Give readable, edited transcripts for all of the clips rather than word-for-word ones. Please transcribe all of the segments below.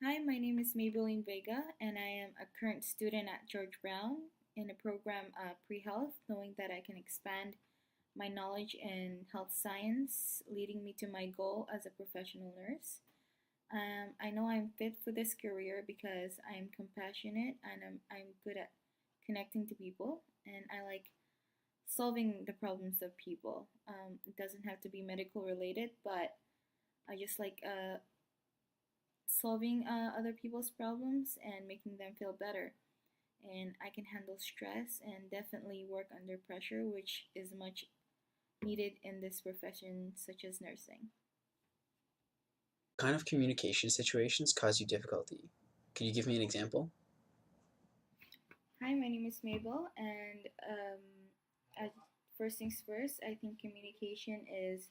Hi, my name is Maybelline Vega, and I am a current student at George Brown in a program pre-health, knowing that I can expand my knowledge in health science, leading me to my goal as a professional nurse. I know I'm fit for this career because I'm compassionate and I'm good at connecting to people, and I like solving the problems of people. It doesn't have to be medical related, but I just like solving other people's problems and making them feel better. And I can handle stress and definitely work under pressure, which is much needed in this profession, such as nursing. What kind of communication situations cause you difficulty? Could you give me an example? Hi, my name is Mabel, and as first things first, I think communication is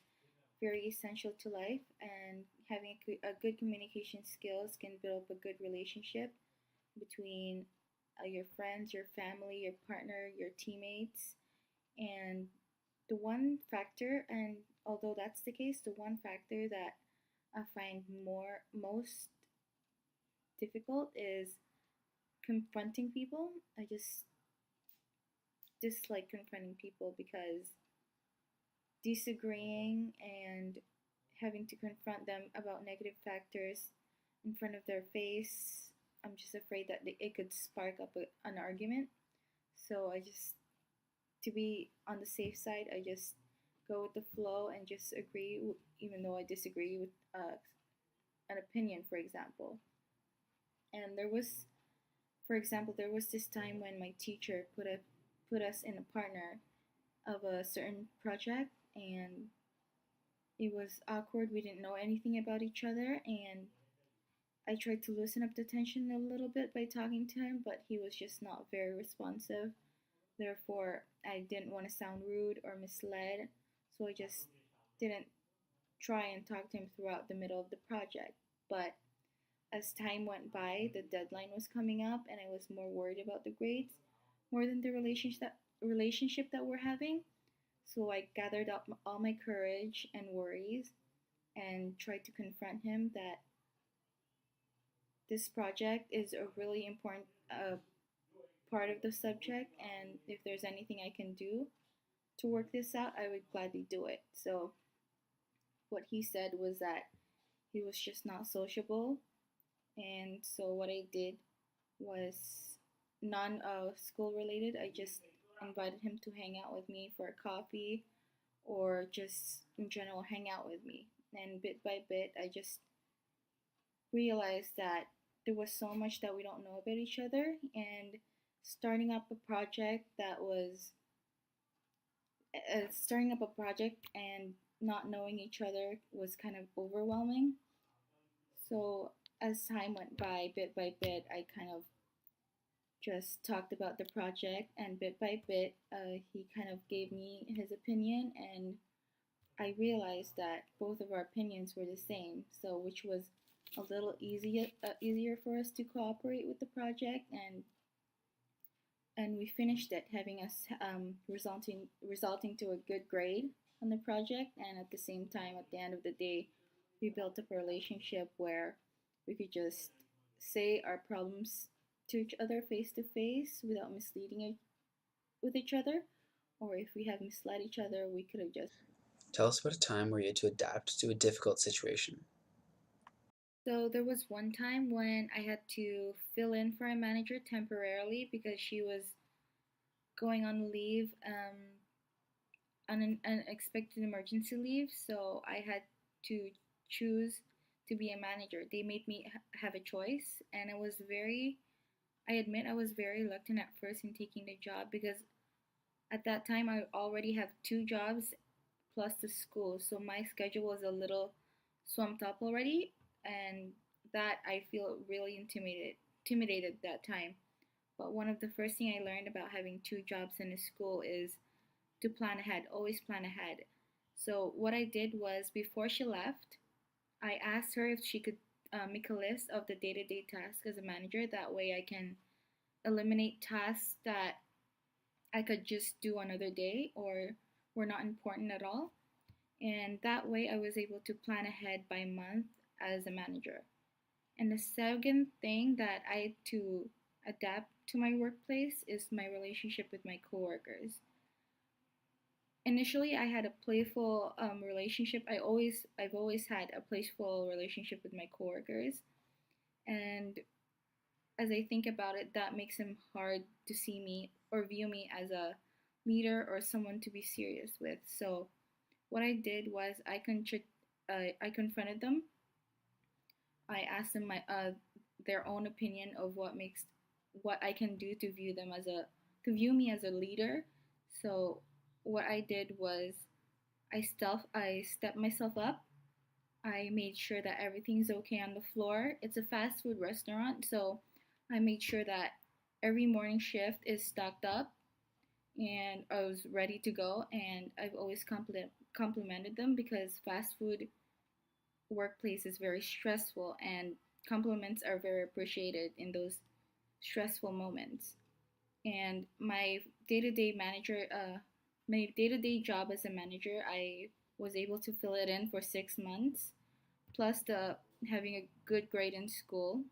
very essential to life, and having a good communication skills can build up a good relationship between your friends, your family, your partner, your teammates. And the one factor, and although that's the case, the one factor that I find most difficult is confronting people. I just dislike confronting people because disagreeing and having to confront them about negative factors in front of their face, I'm just afraid that it could spark up an argument. So I just, to be on the safe side, I just go with the flow and just agree, even though I disagree with an opinion, for example. And for example, there was this time when my teacher put us in a partner of a certain project, and it was awkward. We didn't know anything about each other, and I tried to loosen up the tension a little bit by talking to him, but he was just not very responsive. Therefore, I didn't want to sound rude or misled, so I just didn't try and talk to him throughout the middle of the project. But as time went by, the deadline was coming up, and I was more worried about the grades more than the relationship that we're having. So I gathered up all my courage and worries and tried to confront him that this project is a really important part of the subject, and if there's anything I can do to work this out, I would gladly do it. So what he said was that he was just not sociable, and so what I did was non school related. I just invited him to hang out with me for a coffee or just in general hang out with me. And bit by bit, I just realized that there was so much that we don't know about each other, and starting up a project that was starting up a project and not knowing each other was kind of overwhelming. So as time went by bit, I kind of just talked about the project, and bit by bit, he kind of gave me his opinion, and I realized that both of our opinions were the same. So which was a little easier for us to cooperate with the project, and we finished it, having us resulting to a good grade on the project. And at the same time, at the end of the day, we built up a relationship where we could just say our problems to each other face to face without misleading it with each other. Or if we have misled each other, we could have just. Tell us about a time where you had to adapt to a difficult situation. So there was one time when I had to fill in for a manager temporarily because she was going on leave, on an unexpected emergency leave. So I had to choose to be a manager. They made me have a choice, and I admit I was very reluctant at first in taking the job because at that time I already have two jobs plus the school. So my schedule was a little swamped up already, and that I feel really intimidated that time. But one of the first thing I learned about having two jobs in a school is to plan ahead, always plan ahead. So what I did was before she left, I asked her if she could make a list of the day-to-day tasks as a manager. That way I can eliminate tasks that I could just do another day or were not important at all. And that way I was able to plan ahead by month as a manager. And the second thing that I had to adapt to my workplace is my relationship with my coworkers. Initially, I had a playful relationship. I've always had a playful relationship with my coworkers, and as I think about it, that makes them hard to see me or view me as a leader or someone to be serious with. So what I did was I confronted them. I asked them their own opinion of what I can do to view me as a leader. So what I did was I stepped myself up. I made sure that everything's okay on the floor. It's a fast food restaurant, so I made sure that every morning shift is stocked up and I was ready to go. And I've always complimented them because fast food workplace is very stressful and compliments are very appreciated in those stressful moments. And my day-to-day job as a manager, I was able to fill it in for 6 months, plus the having a good grade in school.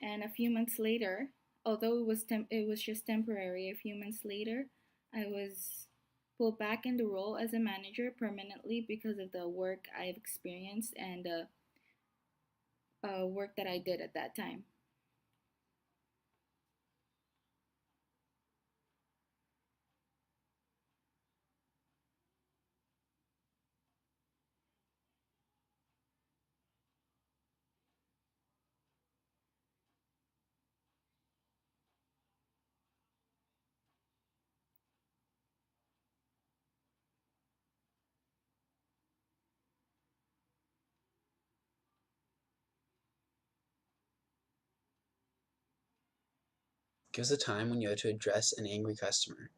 And a few months later, although it was just temporary, a few months later, I was pulled back in the role as a manager permanently because of the work I've experienced and the work that I did at that time. Give us a time when you had to address an angry customer.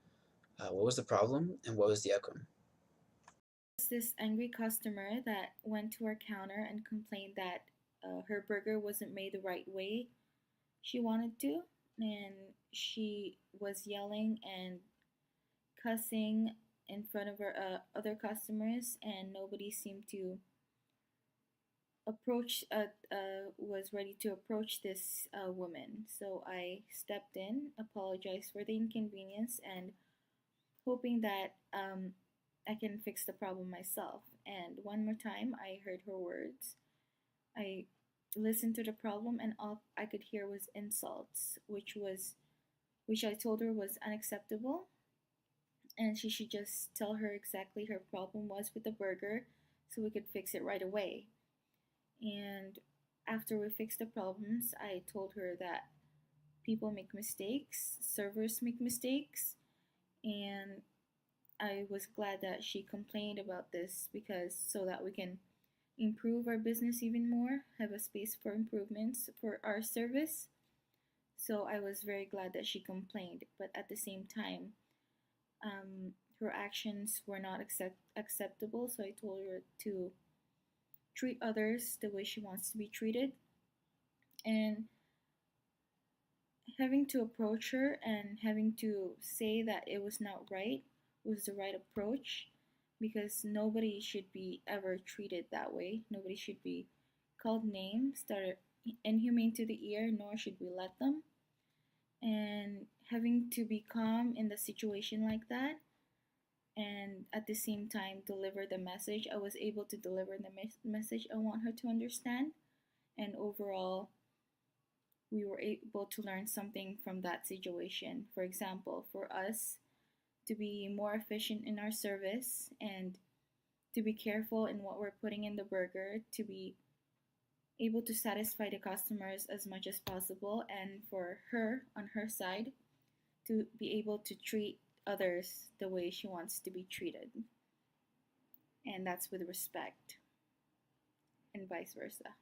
What was the problem and what was the outcome? This angry customer that went to our counter and complained that her burger wasn't made the right way she wanted to, and she was yelling and cussing in front of her other customers, and nobody seemed to was ready to approach this woman. So I stepped in, apologized for the inconvenience, and hoping that I can fix the problem myself. And one more time, I heard her words. I listened to the problem, and all I could hear was insults, which I told her was unacceptable, and she should just tell her exactly her problem was with the burger, so we could fix it right away. And after we fixed the problems, I told her that people make mistakes, servers make mistakes, and I was glad that she complained about this because so that we can improve our business even more, have a space for improvements for our service. So I was very glad that she complained, but at the same time, her actions were not acceptable. So I told her to treat others the way she wants to be treated, and having to approach her and having to say that it was not right was the right approach because nobody should be ever treated that way. Nobody should be called names that are inhumane to the ear, nor should we let them. And having to be calm in the situation like that and at the same time deliver the message, I was able to deliver the message I want her to understand. And overall, we were able to learn something from that situation. For example, for us to be more efficient in our service and to be careful in what we're putting in the burger, to be able to satisfy the customers as much as possible, and for her on her side to be able to treat others the way she wants to be treated. And that's with respect, and vice versa.